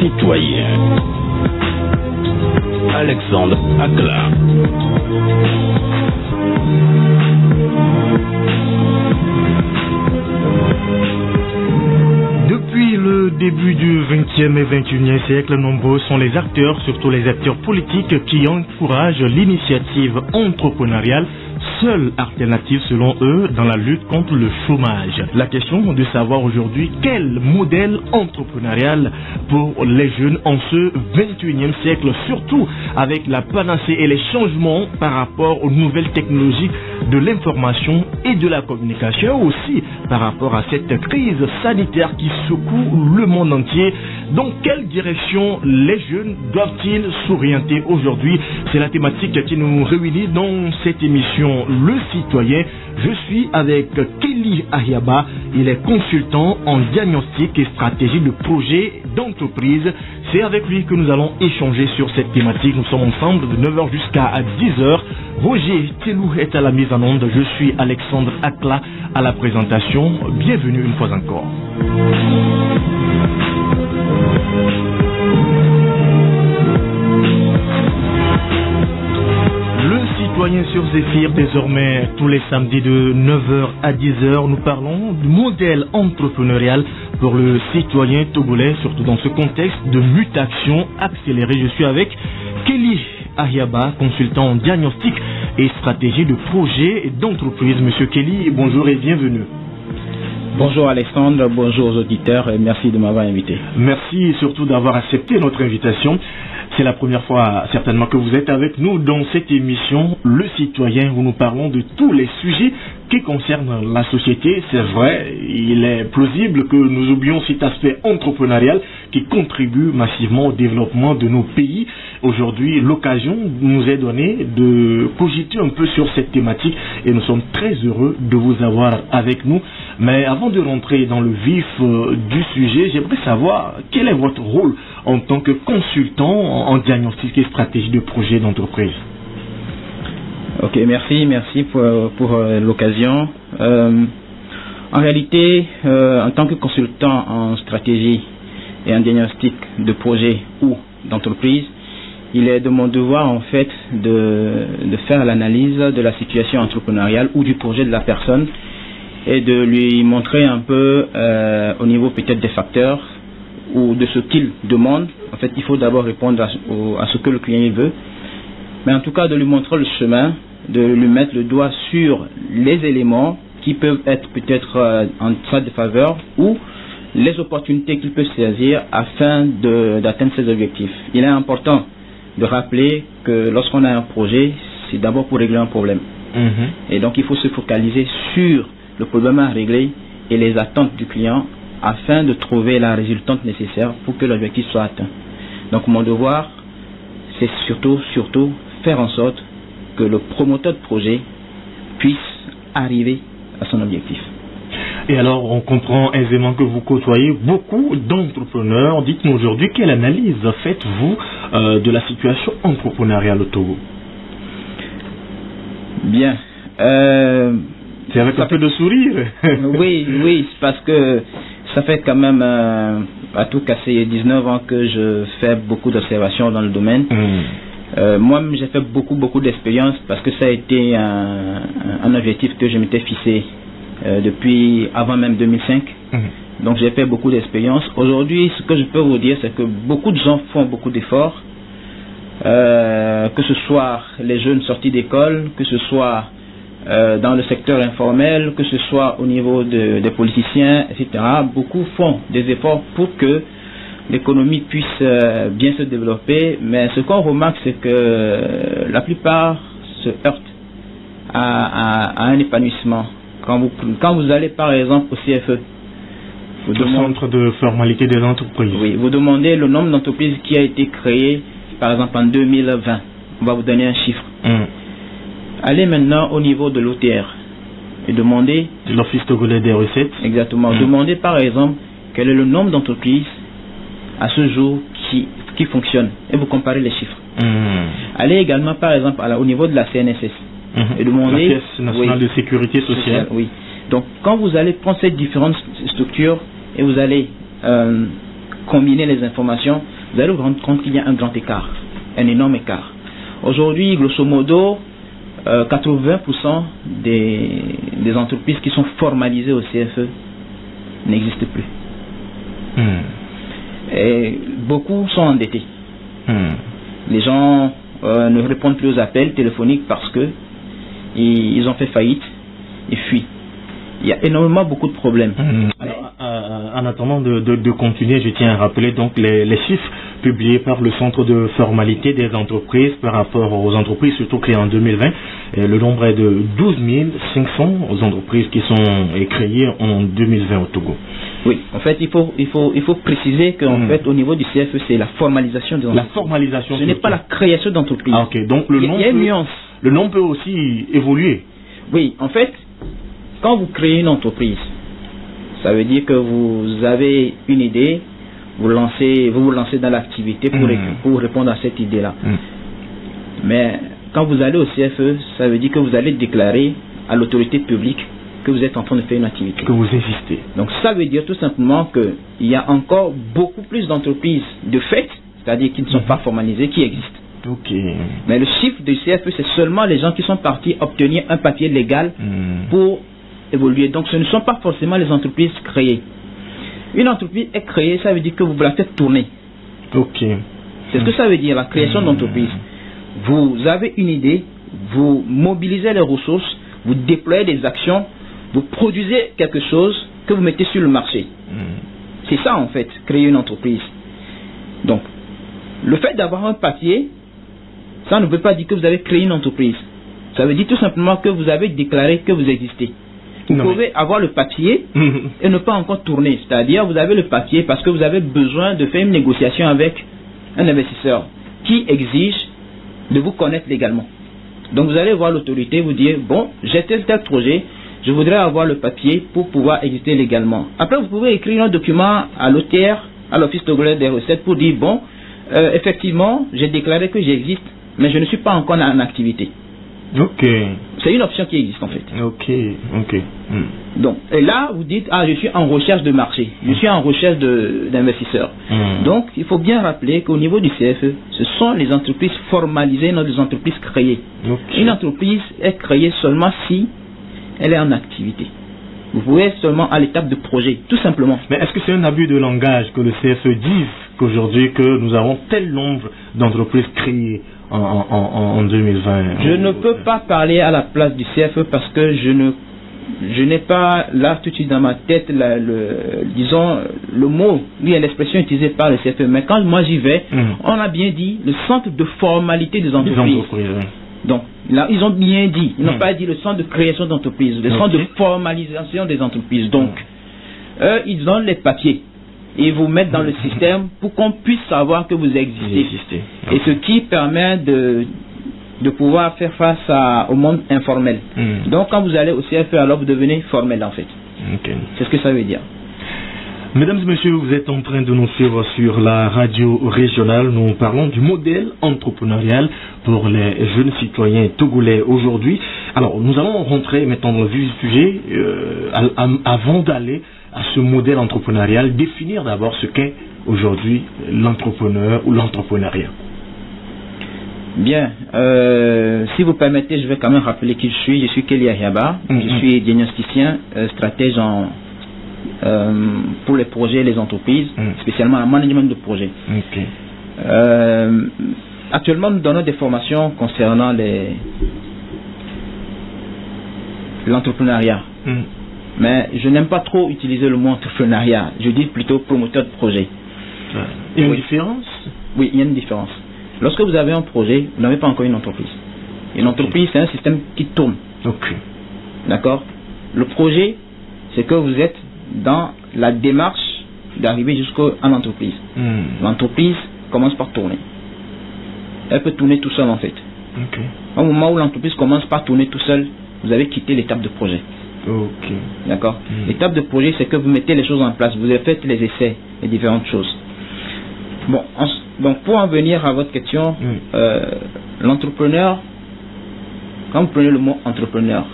citoyen. Alexandre Akla. Depuis le début du XXe et XXIe siècle, nombreux sont les acteurs, surtout les acteurs politiques, qui encouragent l'initiative entrepreneuriale, seule alternative selon eux dans la lutte contre le chômage. La question est de savoir aujourd'hui quel modèle entrepreneurial pour les jeunes en ce XXIe siècle, surtout avec la panacée et les changements par rapport aux nouvelles technologies de l'information et de la communication, aussi par rapport à cette crise sanitaire qui secoue le monde entier. Dans quelle direction les jeunes doivent-ils s'orienter aujourd'hui? C'est la thématique qui nous réunit dans cette émission Le Citoyen. Je suis avec Kelly Ahiaba, il est consultant en diagnostic et stratégie de projet d'entreprise. C'est avec lui que nous allons échanger sur cette thématique. Nous sommes ensemble de 9h jusqu'à 10h. Roger Telou est à la mise en onde. Je suis Alexandre Akla à la présentation. Bienvenue une fois encore. Citoyens sur Zéphyr, désormais tous les samedis de 9h à 10h, nous parlons du modèle entrepreneurial pour le citoyen togolais, surtout dans ce contexte de mutation accélérée. Je suis avec Kelly Ahiaba, consultant en diagnostic et stratégie de projet d'entreprise. Monsieur Kelly, bonjour et bienvenue. Bonjour Alexandre, bonjour aux auditeurs et merci de m'avoir invité. Merci surtout d'avoir accepté notre invitation. C'est la première fois certainement que vous êtes avec nous dans cette émission Le Citoyen où nous parlons de tous les sujets qui concernent la société. C'est vrai, il est plausible que nous oublions cet aspect entrepreneurial qui contribue massivement au développement de nos pays. Aujourd'hui, l'occasion nous est donnée de cogiter un peu sur cette thématique et nous sommes très heureux de vous avoir avec nous. Mais avant de rentrer dans le vif du sujet, j'aimerais savoir quel est votre rôle en tant que consultant en diagnostic et stratégie de projet d'entreprise. Ok, merci pour l'occasion. En réalité, en tant que consultant en stratégie et en diagnostic de projet ou d'entreprise, il est de mon devoir en fait de faire l'analyse de la situation entrepreneuriale ou du projet de la personne et de lui montrer un peu au niveau peut-être des facteurs ou de ce qu'il demande. En fait, il faut d'abord répondre à ce que le client veut, mais en tout cas de lui montrer le chemin, de lui mettre le doigt sur les éléments qui peuvent être peut-être en sa défaveur ou les opportunités qu'il peut saisir afin d'atteindre ses objectifs. Il est important de rappeler que lorsqu'on a un projet, c'est d'abord pour régler un problème. Et donc il faut se focaliser sur le problème à régler et les attentes du client afin de trouver la résultante nécessaire pour que l'objectif soit atteint. Donc mon devoir, c'est surtout faire en sorte que le promoteur de projet puisse arriver à son objectif. Et alors, on comprend aisément que vous côtoyez beaucoup d'entrepreneurs. Dites-nous aujourd'hui, quelle analyse faites-vous de la situation entrepreneuriale au Togo? Bien. C'est avec un peu de sourire. Oui, parce que ça fait quand même à tout casser 19 ans que je fais beaucoup d'observations dans le domaine. Moi-même, j'ai fait beaucoup d'expérience parce que ça a été un objectif que je m'étais fixé depuis avant même 2005. Donc j'ai fait beaucoup d'expérience. Aujourd'hui, ce que je peux vous dire, c'est que beaucoup de gens font beaucoup d'efforts, que ce soit les jeunes sortis d'école, que ce soit dans le secteur informel, que ce soit au niveau des politiciens, etc. Beaucoup font des efforts pour que l'économie puisse bien se développer, mais ce qu'on remarque, c'est que la plupart se heurtent à un épanouissement. Quand vous allez par exemple au CFE, le centre de formalité des entreprises. Oui, vous demandez le nombre d'entreprises qui a été créé par exemple en 2020. On va vous donner un chiffre. Allez maintenant au niveau de l'OTR et demandez... L'Office togolais des recettes. Exactement. Demandez par exemple quel est le nombre d'entreprises à ce jour qui fonctionnent et vous comparez les chiffres. Allez également par exemple au niveau de la CNSS et demandez... La Caisse nationale de sécurité sociale. Oui. Donc quand vous allez prendre ces différentes structures et vous allez combiner les informations, vous allez vous rendre compte qu'il y a un grand écart, un énorme écart. Aujourd'hui, grosso modo, 80% des entreprises qui sont formalisées au CFE n'existent plus. Et beaucoup sont endettés. Les gens ne répondent plus aux appels téléphoniques parce que ils ont fait faillite et fuient. Il y a énormément beaucoup de problèmes. En attendant de continuer, je tiens à rappeler donc les chiffres publiés par le Centre de formalité des entreprises par rapport aux entreprises surtout créées en 2020. Le nombre est de 12 500 entreprises qui sont créées en 2020 au Togo. Oui, en fait, il faut préciser qu'en fait, au niveau du CFE, c'est la formalisation des entreprises. La formalisation. Ce n'est pas la création d'entreprises. Ah, ok. Donc il y a une nuance. Le nom peut aussi évoluer. Oui, en fait, quand vous créez une entreprise, ça veut dire que vous avez une idée, vous vous lancez dans l'activité pour répondre à cette idée-là. Mais quand vous allez au CFE, ça veut dire que vous allez déclarer à l'autorité publique que vous êtes en train de faire une activité. Que vous existez. Donc ça veut dire tout simplement qu'il y a encore beaucoup plus d'entreprises de fait, c'est-à-dire qui ne sont pas formalisées, qui existent. Ok. Mais le chiffre du CFE, c'est seulement les gens qui sont partis obtenir un papier légal pour évoluer. Donc ce ne sont pas forcément les entreprises créées. Une entreprise est créée, ça veut dire que vous la faites tourner. Ok. C'est ce que ça veut dire, la création d'entreprise. Vous avez une idée, vous mobilisez les ressources, vous déployez des actions, vous produisez quelque chose que vous mettez sur le marché. C'est ça en fait, créer une entreprise. Donc, le fait d'avoir un papier, ça ne veut pas dire que vous avez créé une entreprise. Ça veut dire tout simplement que vous avez déclaré que vous existez. Vous pouvez avoir le papier et ne pas encore tourner. C'est-à-dire, vous avez le papier parce que vous avez besoin de faire une négociation avec un investisseur qui exige de vous connaître légalement. Donc, vous allez voir l'autorité, vous dire, bon, j'ai tel projet, je voudrais avoir le papier pour pouvoir exister légalement. Après, vous pouvez écrire un document à l'OTR, à l'Office togolais des recettes, pour dire, bon, effectivement, j'ai déclaré que j'existe, mais je ne suis pas encore en activité. Ok. C'est une option qui existe en fait. Ok. Donc, et là, vous dites, ah, je suis en recherche de marché, je suis en recherche d'investisseurs. Donc, il faut bien rappeler qu'au niveau du CFE, ce sont les entreprises formalisées, non les entreprises créées. Une entreprise est créée seulement si elle est en activité. Vous pouvez être seulement à l'étape de projet, tout simplement. Mais est-ce que c'est un abus de langage que le CFE dise qu'aujourd'hui que nous avons tel nombre d'entreprises créées en 2020? Je ne peux pas parler à la place du CFE parce que je n'ai pas là tout de suite dans ma tête disons le mot, l'expression utilisée par le CFE. Mais quand moi j'y vais, on a bien dit le centre de formalité des entreprises. Donc là ils ont bien dit, ils n'ont pas dit le centre de création d'entreprise, le centre de formalisation des entreprises. Donc eux ils ont les papiers et vous mettent dans le système pour qu'on puisse savoir que vous existez. Et ce qui permet de pouvoir faire face au monde informel. Donc quand vous allez au CFE, alors vous devenez formel en fait. C'est ce que ça veut dire. Mesdames et messieurs, vous êtes en train de nous suivre sur la radio régionale. Nous parlons du modèle entrepreneurial pour les jeunes citoyens togolais aujourd'hui. Alors, nous allons rentrer maintenant dans le vif du sujet. Avant d'aller à ce modèle entrepreneurial, définir d'abord ce qu'est aujourd'hui l'entrepreneur ou l'entrepreneuriat. Bien, si vous permettez, je vais quand même rappeler qui je suis. Je suis Kelly Ahiaba, je suis diagnosticien, stratège pour les projets et les entreprises, spécialement en management de projet. Actuellement, nous donnons des formations concernant l'entrepreneuriat. Mais je n'aime pas trop utiliser le mot entrepreneuriat. Je dis plutôt promoteur de projet. Il y a une différence? Oui, il y a une différence. Lorsque vous avez un projet, vous n'avez pas encore une entreprise. Une entreprise, c'est un système qui tourne. D'accord? Le projet, c'est que vous êtes dans la démarche d'arriver jusqu'à l'entreprise. L'entreprise commence par tourner. Elle peut tourner tout seul en fait. Au moment où l'entreprise commence par tourner tout seul, vous avez quitté l'étape de projet. D'accord? L'étape de projet, c'est que vous mettez les choses en place, vous avez fait les essais, les différentes choses. Bon, donc pour en venir à votre question, l'entrepreneur, quand vous prenez le mot entrepreneur,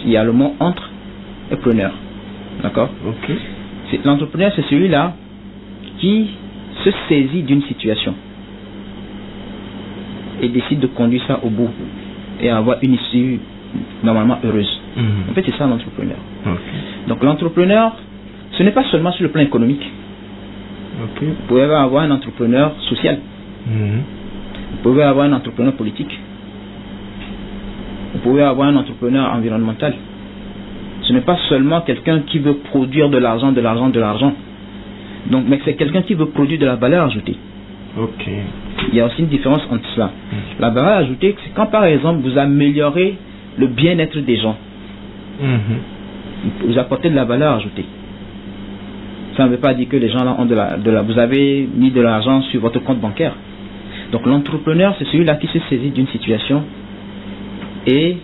il y a le mot entre et preneur. D'accord? L'entrepreneur, c'est celui-là qui se saisit d'une situation et décide de conduire ça au bout et avoir une issue normalement heureuse. En fait, c'est ça l'entrepreneur. Donc l'entrepreneur, ce n'est pas seulement sur le plan économique. Vous pouvez avoir un entrepreneur social. Vous pouvez avoir un entrepreneur politique. Vous pouvez avoir un entrepreneur environnemental. Ce n'est pas seulement quelqu'un qui veut produire de l'argent. Donc, mais c'est quelqu'un qui veut produire de la valeur ajoutée. Il y a aussi une différence entre cela. La valeur ajoutée, c'est quand par exemple vous améliorez le bien-être des gens. Vous apportez de la valeur ajoutée. Ça ne veut pas dire que les gens là ont vous avez mis de l'argent sur votre compte bancaire. Donc l'entrepreneur, c'est celui-là qui se saisit d'une situation et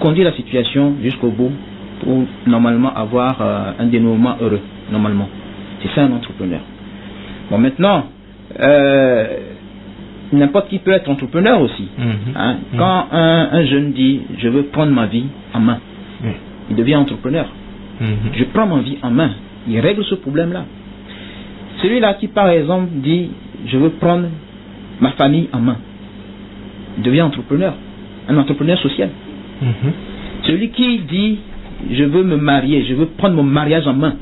conduit la situation jusqu'au bout pour normalement avoir un dénouement heureux, normalement. C'est ça un entrepreneur. Bon, maintenant, n'importe qui peut être entrepreneur aussi. Quand un jeune dit « je veux prendre ma vie en main », il devient entrepreneur. Je prends ma vie en main. Il règle ce problème-là. Celui-là qui, par exemple, dit « je veux prendre ma famille en main », il devient entrepreneur. Un entrepreneur social. Celui qui dit « je veux me marier, je veux prendre mon mariage en main »,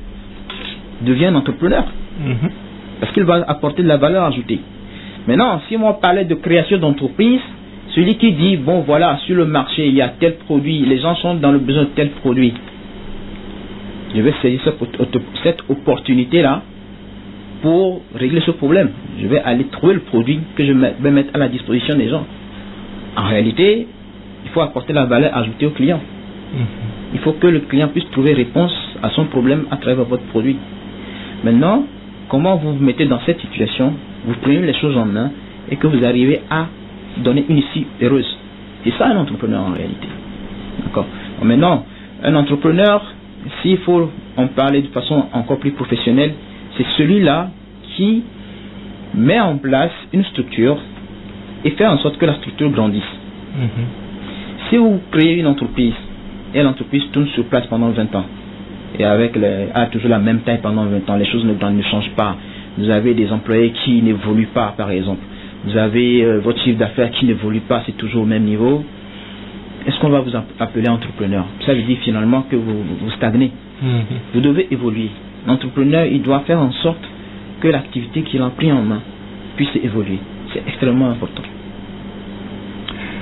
devient un entrepreneur. Parce qu'il va apporter de la valeur ajoutée. Maintenant, si on parlait de création d'entreprise, celui qui dit, bon voilà, sur le marché, il y a tel produit, les gens sont dans le besoin de tel produit, je vais saisir cette opportunité-là pour régler ce problème. Je vais aller trouver le produit que je vais mettre à la disposition des gens. En réalité, il faut apporter la valeur ajoutée au client. Il faut que le client puisse trouver réponse à son problème à travers votre produit. Maintenant, comment vous vous mettez dans cette situation, vous prenez les choses en main et que vous arrivez à donner une issue heureuse. C'est ça un entrepreneur en réalité. D'accord. Maintenant, un entrepreneur, s'il faut en parler de façon encore plus professionnelle, c'est celui-là qui met en place une structure et fait en sorte que la structure grandisse. Si vous créez une entreprise et l'entreprise tourne sur place pendant 20 ans et a toujours la même taille pendant 20 ans, les choses ne changent pas. Vous avez des employés qui n'évoluent pas, par exemple. Vous avez votre chiffre d'affaires qui n'évolue pas, c'est toujours au même niveau. Est-ce qu'on va vous appeler entrepreneur? Ça veut dire finalement que vous stagnez. Vous devez évoluer. L'entrepreneur, il doit faire en sorte que l'activité qu'il a pris en main puisse évoluer. C'est extrêmement important.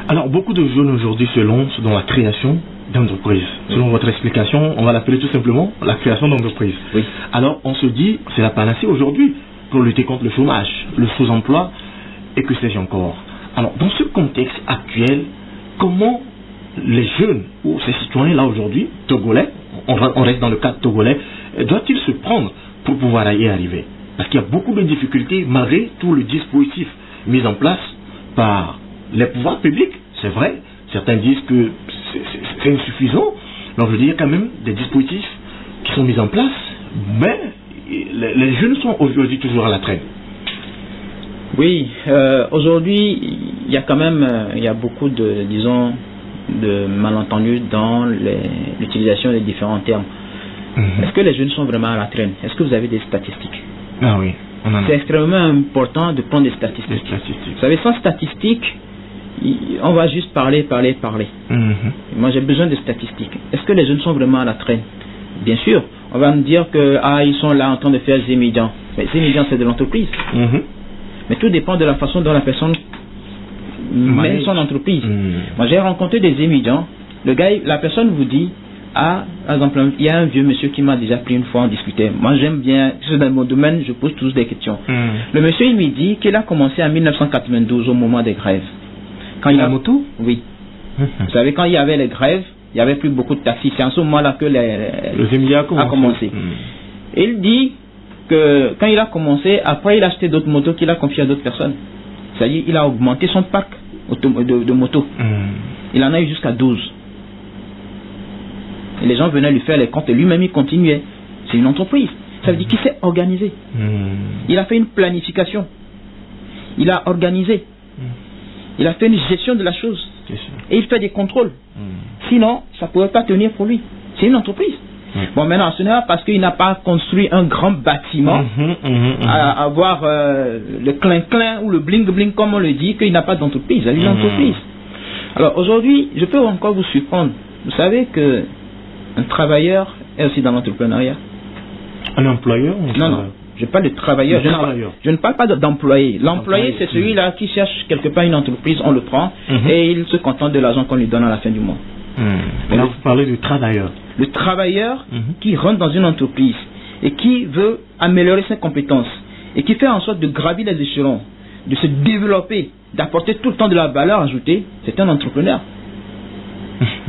Alors, beaucoup de jeunes aujourd'hui se lancent dans la création d'entreprise. Selon votre explication, on va l'appeler tout simplement la création d'entreprise. Oui. Alors, on se dit, c'est la panacée aujourd'hui pour lutter contre le chômage, le sous-emploi et que sais-je encore. Alors, dans ce contexte actuel, comment les jeunes ou ces citoyens-là aujourd'hui, togolais, on reste dans le cadre togolais, doivent-ils se prendre pour pouvoir y arriver? Parce qu'il y a beaucoup de difficultés malgré tout le dispositif mis en place par les pouvoirs publics, c'est vrai. Certains disent que c'est insuffisant. Donc je dis, il y a quand même des dispositifs qui sont mis en place, mais les jeunes sont aujourd'hui toujours à la traîne. Oui, aujourd'hui, il y a quand même beaucoup de, disons, de malentendus dans l'utilisation des différents termes. Est-ce que les jeunes sont vraiment à la traîne? Est-ce que vous avez des statistiques? Ah oui, on en a. C'est extrêmement important de prendre des statistiques. Vous savez, sans statistiques, on va juste parler. Moi, j'ai besoin de statistiques. Est-ce que les jeunes sont vraiment à la traîne? Bien sûr, on va me dire que ils sont là en train de faire Zémidian. Mais Zémidian, c'est de l'entreprise. Mais tout dépend de la façon dont la personne mène son entreprise. Moi, j'ai rencontré des Zémidians. La personne vous dit, par exemple, il y a un vieux monsieur qui m'a déjà pris une fois, on discutait. Moi, j'aime bien, c'est dans mon domaine, je pose toujours des questions. Le monsieur, il me dit qu'il a commencé en 1992 au moment des grèves. Quand il a moto? Oui. Vous savez, quand il y avait les grèves, il n'y avait plus beaucoup de taxis. C'est en ce moment-là que le Zémidia a commencé. Et il dit que quand il a commencé, après il a acheté d'autres motos qu'il a confiées à d'autres personnes. C'est-à-dire il a augmenté son parc de motos. Il en a eu jusqu'à 12. Et les gens venaient lui faire les comptes et lui-même il continuait. C'est une entreprise. Ça veut dire qu'il s'est organisé. Il a fait une planification. Il a organisé. Il a fait une gestion de la chose. Et il fait des contrôles. Sinon, ça ne pourrait pas tenir pour lui. C'est une entreprise. Bon, maintenant, ce n'est pas parce qu'il n'a pas construit un grand bâtiment à avoir le clin-clin ou le bling-bling, comme on le dit, qu'il n'a pas d'entreprise. Il a une entreprise. Alors, aujourd'hui, je peux encore vous surprendre. Vous savez qu'un travailleur est aussi dans l'entrepreneuriat. Un employeur? Non. Je parle de travailleur. Je ne parle pas d'employé. L'employé, c'est celui-là qui cherche quelque part une entreprise, on le prend et il se contente de l'argent qu'on lui donne à la fin du mois. Là, vous parlez du travailleur. Le travailleur qui rentre dans une entreprise et qui veut améliorer ses compétences et qui fait en sorte de gravir les échelons, de se développer, d'apporter tout le temps de la valeur ajoutée, c'est un entrepreneur.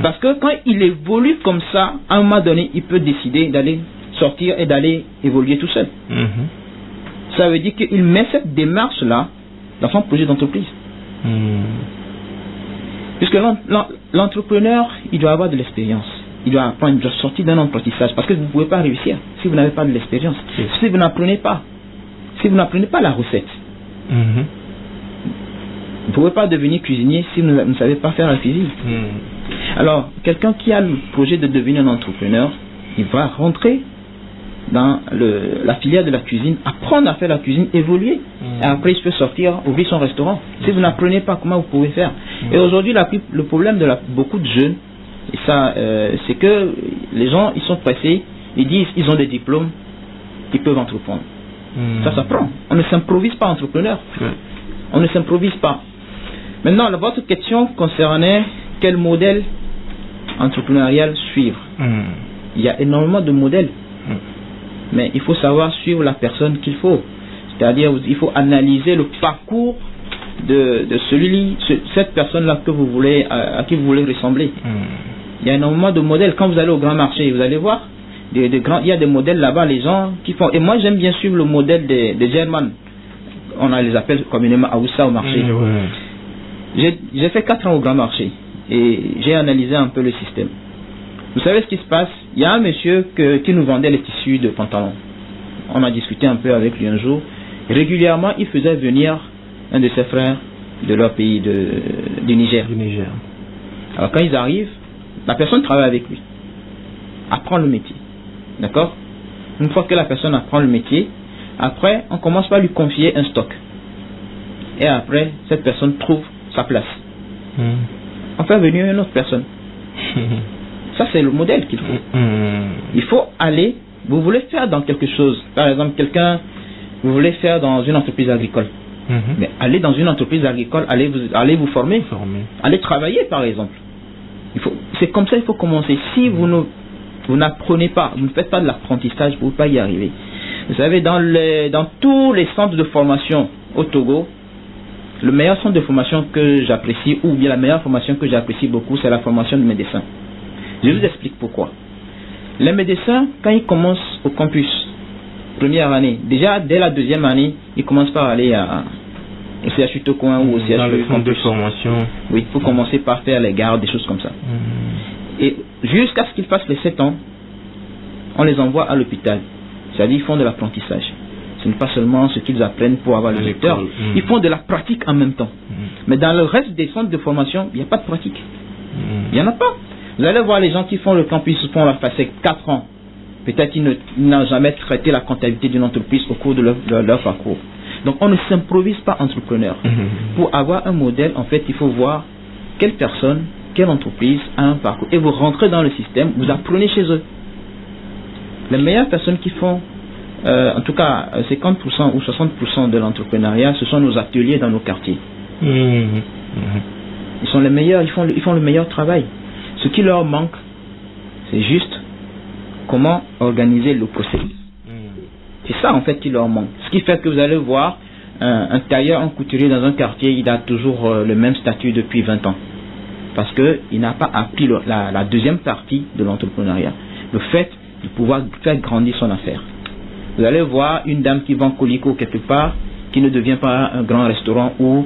Parce que quand il évolue comme ça, à un moment donné, il peut décider d'aller sortir et d'aller évoluer tout seul. Ça veut dire qu'il met cette démarche-là dans son projet d'entreprise. Puisque l'entrepreneur, il doit avoir de l'expérience. Il doit apprendre, il doit sortir d'un apprentissage. Parce que vous ne pouvez pas réussir si vous n'avez pas de l'expérience. Si vous n'apprenez pas la recette. Vous ne pouvez pas devenir cuisinier si vous ne savez pas faire la cuisine. Alors, quelqu'un qui a le projet de devenir un entrepreneur, il va rentrer dans la filière de la cuisine, apprendre à faire la cuisine, évoluer, et après il peut sortir, ouvrir son restaurant. Si vous n'apprenez pas, comment vous pouvez faire? Et aujourd'hui, le problème de beaucoup de jeunes, et ça, c'est que les gens, ils sont pressés, ils disent, ils ont des diplômes, ils peuvent entreprendre. Ça s'apprend. On ne s'improvise pas entrepreneur. On ne s'improvise pas. Maintenant, votre question concernait quel modèle entrepreneurial suivre. Il y a énormément de modèles. Mais il faut savoir suivre la personne qu'il faut. C'est-à-dire, il faut analyser le parcours de cette personne-là à qui vous voulez ressembler. Il y a énormément de modèles. Quand vous allez au grand marché, vous allez voir, il y a des modèles là-bas, les gens qui font. Et moi, j'aime bien suivre le modèle des Germains. On les appelle communément Aoussa au marché. J'ai fait 4 ans au grand marché et j'ai analysé un peu le système. Vous savez ce qui se passe? Il y a un monsieur qui nous vendait les tissus de pantalons. On a discuté un peu avec lui un jour. Régulièrement, il faisait venir un de ses frères de leur pays, du Niger. Alors quand ils arrivent, la personne travaille avec lui, apprend le métier. D'accord? Une fois que la personne apprend le métier, après, on commence par lui confier un stock. Et après, cette personne trouve sa place. On fait venir une autre personne. Ça, c'est le modèle qu'il faut. Il faut aller, vous voulez faire dans quelque chose. Par exemple, vous voulez faire dans une entreprise agricole. Mais allez dans une entreprise agricole, allez vous former. Allez travailler, par exemple. C'est comme ça qu'il faut commencer. Si vous n'apprenez pas, vous ne faites pas de l'apprentissage, vous ne pouvez pas y arriver. Vous savez, dans tous les centres de formation au Togo, le meilleur centre de formation que j'apprécie, ou bien la meilleure formation que j'apprécie beaucoup, c'est la formation de médecins. Je vous explique pourquoi. Les médecins, quand ils commencent au campus, première année, déjà dès la deuxième année, ils commencent par aller au CHU Tokoin ou au CHU dans le centre de formation. Oui, il faut commencer par faire les gardes, des choses comme ça. Et jusqu'à ce qu'ils fassent les 7 ans, on les envoie à l'hôpital. C'est-à-dire qu'ils font de l'apprentissage. Ce n'est pas seulement ce qu'ils apprennent pour avoir le docteur. Ils font de la pratique en même temps. Mais dans le reste des centres de formation, il n'y a pas de pratique. Il n'y en a pas. Vous allez voir les gens qui font le campus, font la FASEC 4 ans. Peut-être qu'ils n'ont jamais traité la comptabilité d'une entreprise au cours de leur parcours. Donc on ne s'improvise pas entrepreneur. Pour avoir un modèle, en fait, il faut voir quelle personne, quelle entreprise a un parcours. Et vous rentrez dans le système, vous apprenez chez eux. Les meilleures personnes qui font, en tout cas 50% ou 60% de l'entrepreneuriat, ce sont nos ateliers dans nos quartiers. Ils sont les meilleurs, ils font le meilleur travail. Ce qui leur manque, c'est juste comment organiser le processus. C'est ça en fait qui leur manque. Ce qui fait que vous allez voir un tailleur, un couturier dans un quartier, il a toujours le même statut depuis 20 ans. Parce qu'il n'a pas appris la deuxième partie de l'entrepreneuriat. Le fait de pouvoir faire grandir son affaire. Vous allez voir une dame qui vend colicot quelque part, qui ne devient pas un grand restaurant où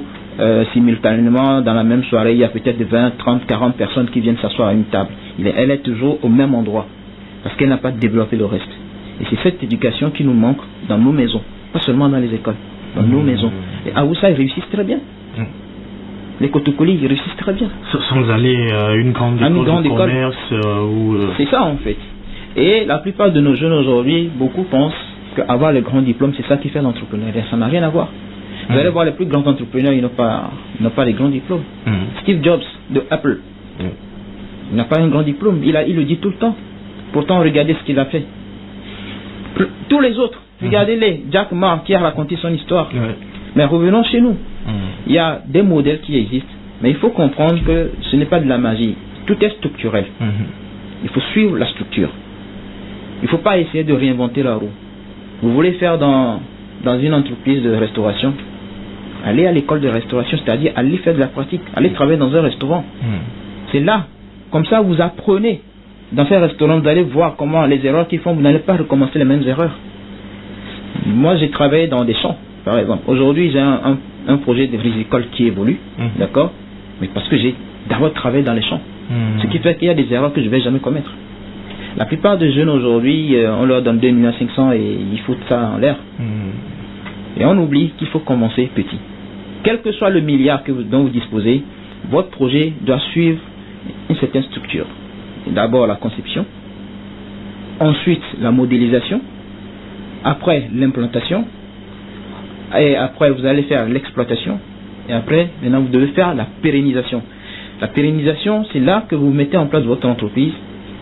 simultanément dans la même soirée il y a peut-être 20, 30, 40 personnes qui viennent s'asseoir à une table. Elle est toujours au même endroit parce qu'elle n'a pas développé le reste. Et c'est cette éducation qui nous manque dans nos maisons, pas seulement dans les écoles, dans nos maisons. Et à Oussa, ils réussissent très bien. Les Kotokoli, ils réussissent très bien. Sans aller à une grande école de commerce C'est ça en fait. Et la plupart de nos jeunes aujourd'hui, beaucoup pensent qu'avoir le grand diplôme, c'est ça qui fait l'entrepreneuriat. Ça n'a rien à voir. Vous allez voir les plus grands entrepreneurs, ils n'ont pas les grands diplômes. Steve Jobs de Apple, il n'a pas un grand diplôme. Il le dit tout le temps. Pourtant, regardez ce qu'il a fait. Tous les autres, regardez-les. Jack Ma qui a raconté son histoire. Mais revenons chez nous. Il y a des modèles qui existent, mais il faut comprendre que ce n'est pas de la magie. Tout est structurel. Il faut suivre la structure. Il ne faut pas essayer de réinventer la roue. Vous voulez faire dans une entreprise de restauration, allez à l'école de restauration, c'est-à-dire allez faire de la pratique, allez travailler dans un restaurant. C'est là, comme ça vous apprenez. Dans ces restaurants, vous allez voir comment les erreurs qu'ils font, vous n'allez pas recommencer les mêmes erreurs. Moi, j'ai travaillé dans des champs, par exemple. Aujourd'hui, j'ai un projet de rizicole qui évolue, d'accord, mais parce que j'ai d'abord travaillé dans les champs. Ce qui fait qu'il y a des erreurs que je ne vais jamais commettre. La plupart des jeunes aujourd'hui, on leur donne 2 500 000 et ils foutent ça en l'air. Et on oublie qu'il faut commencer petit. Quel que soit le milliard dont vous disposez, votre projet doit suivre une certaine structure. D'abord la conception, ensuite la modélisation, après l'implantation, et après vous allez faire l'exploitation, et après maintenant vous devez faire la pérennisation. La pérennisation, c'est là que vous mettez en place votre entreprise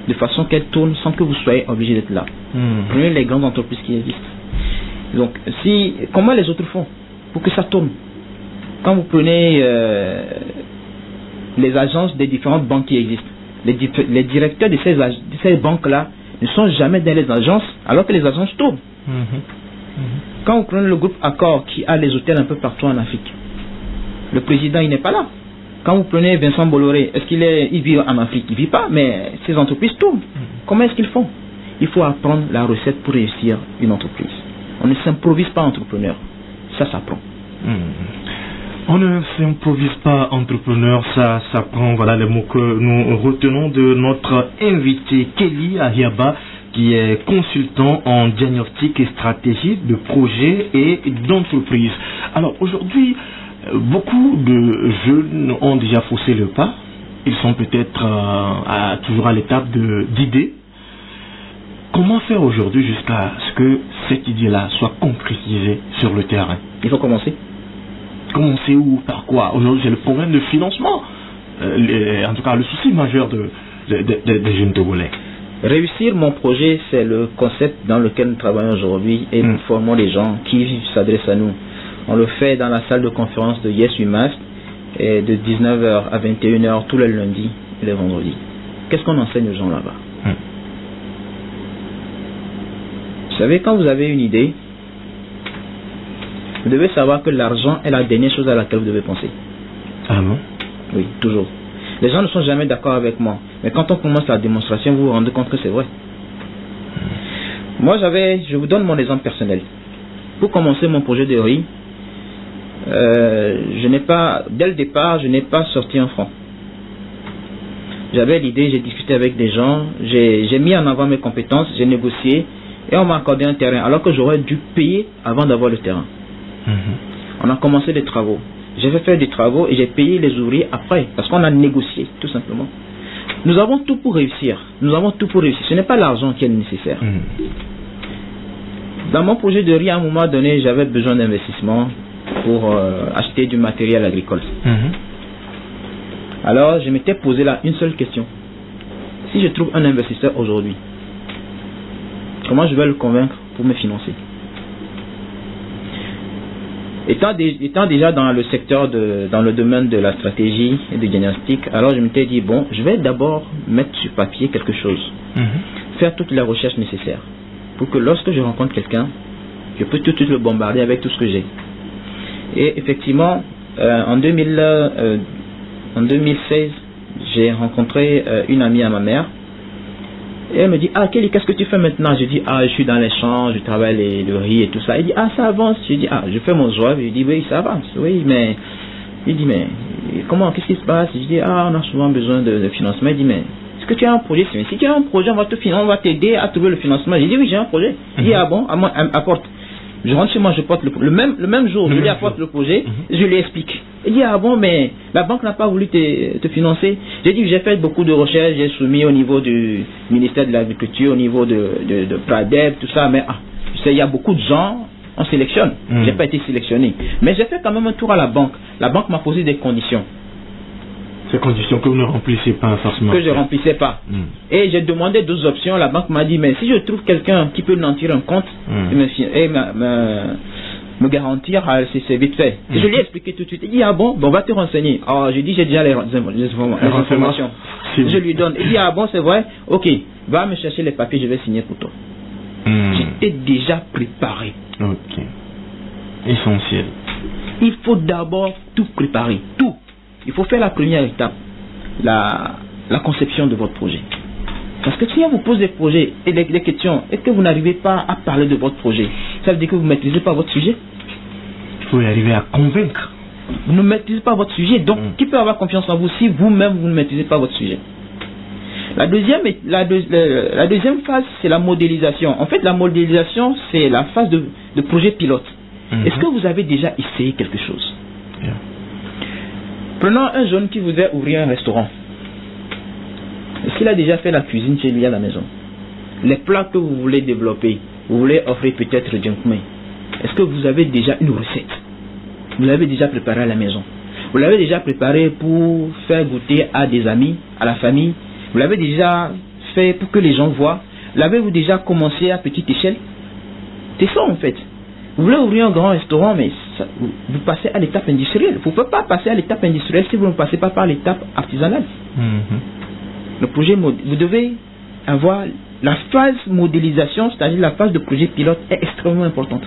de façon qu'elle tourne sans que vous soyez obligé d'être là. Prenez les grandes entreprises qui existent. Donc, comment les autres font pour que ça tourne? Quand vous prenez les agences des différentes banques qui existent, les directeurs de ces banques-là ne sont jamais dans les agences alors que les agences tournent. Quand vous prenez le groupe Accor qui a les hôtels un peu partout en Afrique, le président il n'est pas là. Quand vous prenez Vincent Bolloré, est-ce qu'il vit en Afrique? Il ne vit pas, mais ces entreprises tournent. Comment est-ce qu'ils font? Il faut apprendre la recette pour réussir une entreprise. On ne s'improvise pas entrepreneur. Ça s'apprend. On ne s'improvise pas entrepreneur, ça s'apprend. Voilà les mots que nous retenons de notre invité Kelly Ahiaba, qui est consultant en diagnostic et stratégie de projets et d'entreprise. Alors aujourd'hui, beaucoup de jeunes ont déjà faussé le pas. Ils sont peut-être toujours à l'étape d'idées. Comment faire aujourd'hui jusqu'à ce que cette idée-là soit concrétisée sur le terrain? Il faut commencer. Commencer où? Par quoi? Aujourd'hui, c'est le problème de financement. En tout cas, le souci majeur des jeunes Togolais. Réussir mon projet, c'est le concept dans lequel nous travaillons aujourd'hui et nous formons les gens qui s'adressent à nous. On le fait dans la salle de conférence de Yes We Must et de 19h à 21h tous les lundis et les vendredis. Qu'est-ce qu'on enseigne aux gens là-bas? Vous savez, quand vous avez une idée, vous devez savoir que l'argent est la dernière chose à laquelle vous devez penser. Ah bon? Oui, toujours. Les gens ne sont jamais d'accord avec moi. Mais quand on commence la démonstration, vous vous rendez compte que c'est vrai. Moi, je vous donne mon exemple personnel. Pour commencer mon projet de riz, dès le départ, je n'ai pas sorti un franc. J'avais l'idée, j'ai discuté avec des gens, j'ai mis en avant mes compétences, j'ai négocié et on m'a accordé un terrain alors que j'aurais dû payer avant d'avoir le terrain. On a commencé des travaux. J'ai fait faire des travaux et j'ai payé les ouvriers après parce qu'on a négocié tout simplement. Nous avons tout pour réussir. Ce n'est pas l'argent qui est nécessaire. Dans mon projet de riz, à un moment donné, j'avais besoin d'investissement pour acheter du matériel agricole. Alors, je m'étais posé là une seule question. Si je trouve un investisseur aujourd'hui, comment je vais le convaincre pour me financer? Étant déjà dans le secteur, dans le domaine de la stratégie et du diagnostic, alors je m'étais dit, bon, je vais d'abord mettre sur papier quelque chose, faire toutes les recherches nécessaires, pour que lorsque je rencontre quelqu'un, je peux tout de suite le bombarder avec tout ce que j'ai. Et effectivement, en 2016, j'ai rencontré une amie à ma mère, et elle me dit, ah Kelly, qu'est-ce que tu fais maintenant? Je dis, ah je suis dans les champs, je travaille le riz et tout ça. Elle dit, ah ça avance. Je dis, ah je fais mon job. Je dis, oui ça avance, oui mais... Il dit, mais comment, qu'est-ce qui se passe? Je dis, ah on a souvent besoin de financement. Il dit, mais est-ce que tu as un projet? Si tu as un projet, on va t'aider à trouver le financement. Je dis, oui j'ai un projet. Il dit, ah bon, apporte. Je rentre chez moi, je porte le même jour, je lui apporte le projet, je lui explique. Il dit, ah bon, mais la banque n'a pas voulu te financer. J'ai dit, j'ai fait beaucoup de recherches, j'ai soumis au niveau du ministère de l'Agriculture, au niveau de Pradeb, tout ça, mais tu sais, il y a beaucoup de gens, on sélectionne. J'ai pas été sélectionné. Mais j'ai fait quand même un tour à la banque. La banque m'a posé des conditions. Ces conditions que vous ne remplissez pas forcément. Que je ne remplissais pas. Et j'ai demandé 2 options. La banque m'a dit, mais si je trouve quelqu'un qui peut nantir un compte et me garantir, c'est vite fait. Et je lui ai expliqué tout de suite. Il dit, ah bon, on va te renseigner. Alors, j'ai dit, j'ai déjà les informations. Je lui donne. Il dit, ah bon, c'est vrai. Ok, va me chercher les papiers, je vais signer pour toi. J'étais déjà préparé. Ok. Essentiel. Il faut d'abord tout préparer. Tout. Il faut faire la première étape, la conception de votre projet. Parce que si on vous pose des projets et des questions et que vous n'arrivez pas à parler de votre projet, ça veut dire que vous ne maîtrisez pas votre sujet. Il faut y arriver à convaincre. Vous ne maîtrisez pas votre sujet. Donc, qui peut avoir confiance en vous si vous-même vous ne maîtrisez pas votre sujet? La deuxième phase, c'est la modélisation. En fait, la modélisation, c'est la phase de projet pilote. Est-ce que vous avez déjà essayé quelque chose? Prenons un jeune qui voudrait ouvrir un restaurant. Est-ce qu'il a déjà fait la cuisine chez lui à la maison? Les plats que vous voulez développer, vous voulez offrir peut-être junkman. Est-ce que vous avez déjà une recette? Vous l'avez déjà préparée à la maison? Vous l'avez déjà préparée pour faire goûter à des amis, à la famille? Vous l'avez déjà fait pour que les gens voient? L'avez-vous déjà commencé à petite échelle? C'est ça en fait. Vous voulez ouvrir un grand restaurant, mais vous passez à l'étape industrielle. Vous ne pouvez pas passer à l'étape industrielle si vous ne passez pas par l'étape artisanale. Le projet, vous devez avoir la phase modélisation, c'est-à-dire la phase de projet pilote est extrêmement importante.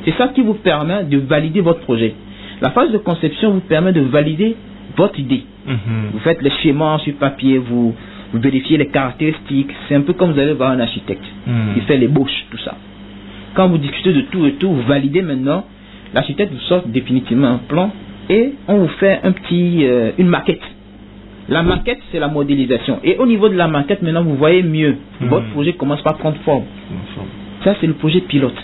C'est ça qui vous permet de valider votre projet. La phase de conception vous permet de valider votre idée. Vous faites les schémas sur papier, vous vérifiez les caractéristiques. C'est un peu comme vous allez voir un architecte. Il fait les bauches, tout ça. Quand vous discutez de tout et tout, vous validez maintenant, l'architecte vous sort définitivement un plan et on vous fait une maquette. La maquette, c'est la modélisation. Et au niveau de la maquette, maintenant, vous voyez mieux. Votre projet commence par prendre forme. Ça, c'est le projet pilote.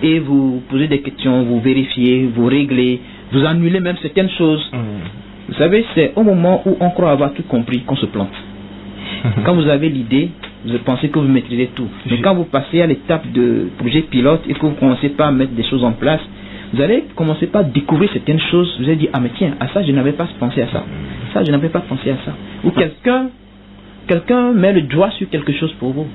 Et vous posez des questions, vous vérifiez, vous réglez, vous annulez même certaines choses. Vous savez, c'est au moment où on croit avoir tout compris qu'on se plante. Quand vous avez l'idée, vous pensez que vous maîtrisez tout. Mais quand vous passez à l'étape de projet pilote et que vous commencez pas à mettre des choses en place, vous allez commencer par découvrir certaines choses. Vous allez dire, ah mais tiens, à ça je n'avais pas pensé à ça. Ça je n'avais pas pensé à ça. Ou quelqu'un met le doigt sur quelque chose pour vous.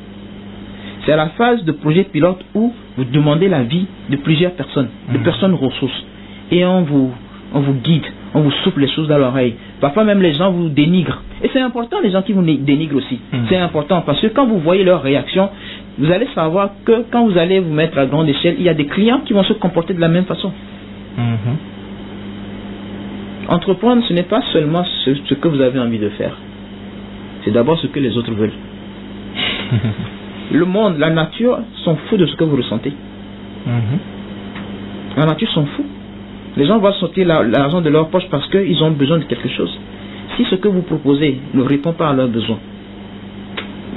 C'est la phase de projet pilote où vous demandez l'avis de plusieurs personnes, de personnes ressources. Et on vous guide, on vous souffle les choses dans l'oreille. Parfois même les gens vous dénigrent. Et c'est important les gens qui vous dénigrent aussi. C'est important parce que quand vous voyez leur réaction, vous allez savoir que quand vous allez vous mettre à grande échelle, il y a des clients qui vont se comporter de la même façon. Entreprendre, ce n'est pas seulement ce que vous avez envie de faire. C'est d'abord ce que les autres veulent. Le monde, la nature s'en fout de ce que vous ressentez. La nature s'en fout. Les gens vont sortir l'argent de leur poche parce qu'ils ont besoin de quelque chose. Si ce que vous proposez ne répond pas à leurs besoins,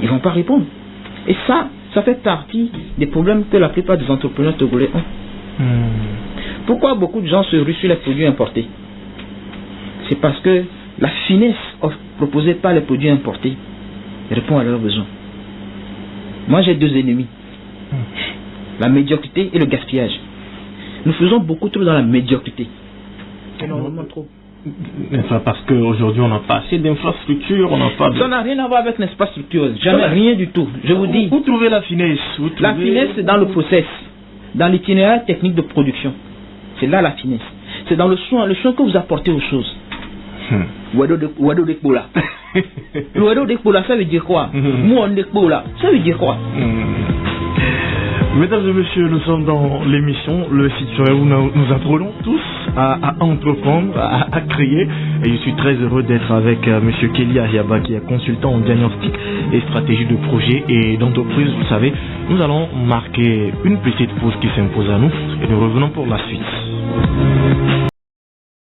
ils ne vont pas répondre. Et ça fait partie des problèmes que la plupart des entrepreneurs togolais ont. Pourquoi beaucoup de gens se ruent sur les produits importés? C'est parce que la finesse proposée par les produits importés répond à leurs besoins. Moi j'ai 2 ennemis. La médiocrité et le gaspillage. Nous faisons beaucoup trop dans la médiocrité. Énormément trop. Parce qu'aujourd'hui on n'a pas assez d'infrastructures, on n'a pas de... Ça n'a rien à voir avec l'infrastructure, jamais rien du tout. Je vous dis. Vous trouvez la finesse? La finesse c'est dans le process, dans l'itinéraire technique de production. C'est là la finesse. C'est dans le soin que vous apportez aux choses. Wado de Kola. Le Wado de Kola, ça veut dire quoi? Moi de Kola, ça veut dire quoi? Mesdames et messieurs, nous sommes dans l'émission Le Citoyen où nous apprenons tous à entreprendre, à créer. Et je suis très heureux d'être avec monsieur Kelly Ayaba qui est consultant en diagnostic et stratégie de projet et d'entreprise. Vous savez, nous allons marquer une petite pause qui s'impose à nous et nous revenons pour la suite.